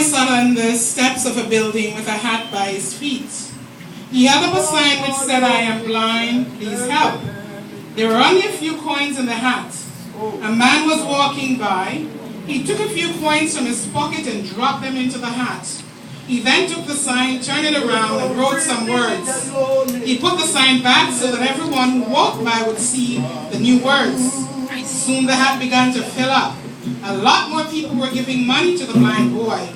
sat on the steps of a building with a hat by his feet. He held up a sign which said, "I am blind, please help." There were only a few coins in the hat. A man was walking by. He took a few coins from his pocket and dropped them into the hat. He then took the sign, turned it around, and wrote some words. He put the sign back so that everyone who walked by would see the new words. Soon the hat began to fill up. A lot more people were giving money to the blind boy.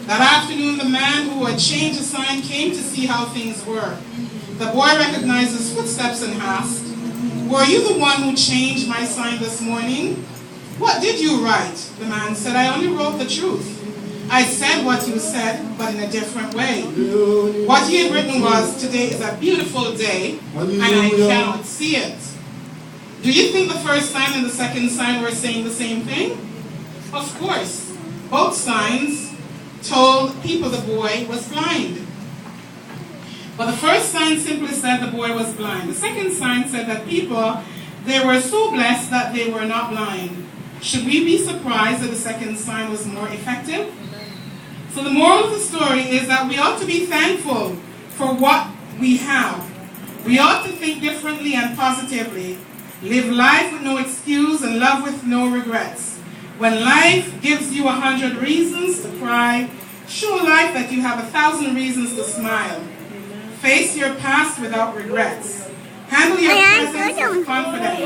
That afternoon, the man who had changed the sign came to see how things were. The boy recognized his footsteps and asked, "Were you the one who changed my sign this morning?" "What did you write?" The man said, "I only wrote the truth. I said what you said, but in a different way." What he had written was, "Today is a beautiful day, and I cannot see it." Do you think the first sign and the second sign were saying the same thing? Of course. Both signs told people the boy was blind. But the first sign simply said the boy was blind. The second sign said that people, they were so blessed that they were not blind. Should we be surprised that the second sign was more effective? So the moral of the story is that we ought to be thankful for what we have. We ought to think differently and positively. Live life with no excuse and love with no regrets. When life gives you 100 reasons to cry, show life that you have 1,000 reasons to smile. Face your past without regrets. Handle your present with confidence.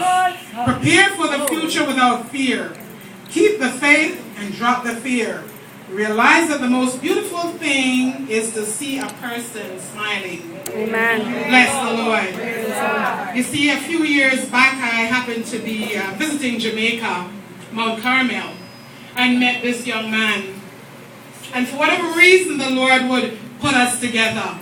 Prepare for the future without fear. Keep the faith and drop the fear. Realize that the most beautiful thing is to see a person smiling. Amen. Bless the Lord. You see, a few years back, I happened to be visiting Jamaica, Mount Carmel, and met this young man. And for whatever reason, the Lord would put us together.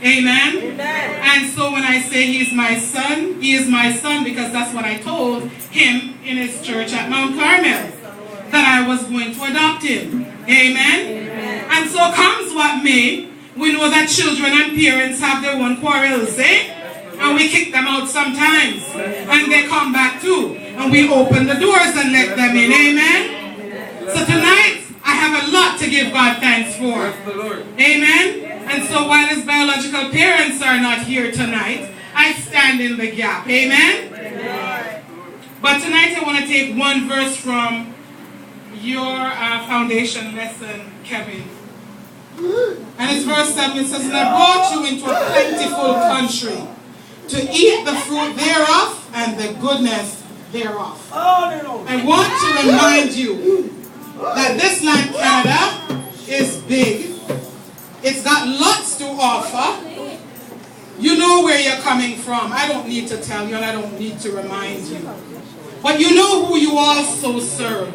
Amen? Amen. And so when I say he is my son because that's what I told him in his church at Mount Carmel, that I was going to adopt him. Amen? Amen. And so comes what may, we know that children and parents have their own quarrels, eh? And we kick them out sometimes. And they come back too. And we open the doors and let them in. Amen? So tonight, I have a lot to give God thanks for. Amen? And so while his biological parents are not here tonight, I stand in the gap. Amen? But tonight I want to take one verse from your foundation lesson, Kevin. And it's verse 7. It says, "And I brought you into a plentiful country to eat the fruit thereof and the goodness thereof." I want to remind you that this land, Canada, is big. It's got lots to offer. You know where you're coming from. I don't need to tell you, and I don't need to remind you. But you know who you also serve.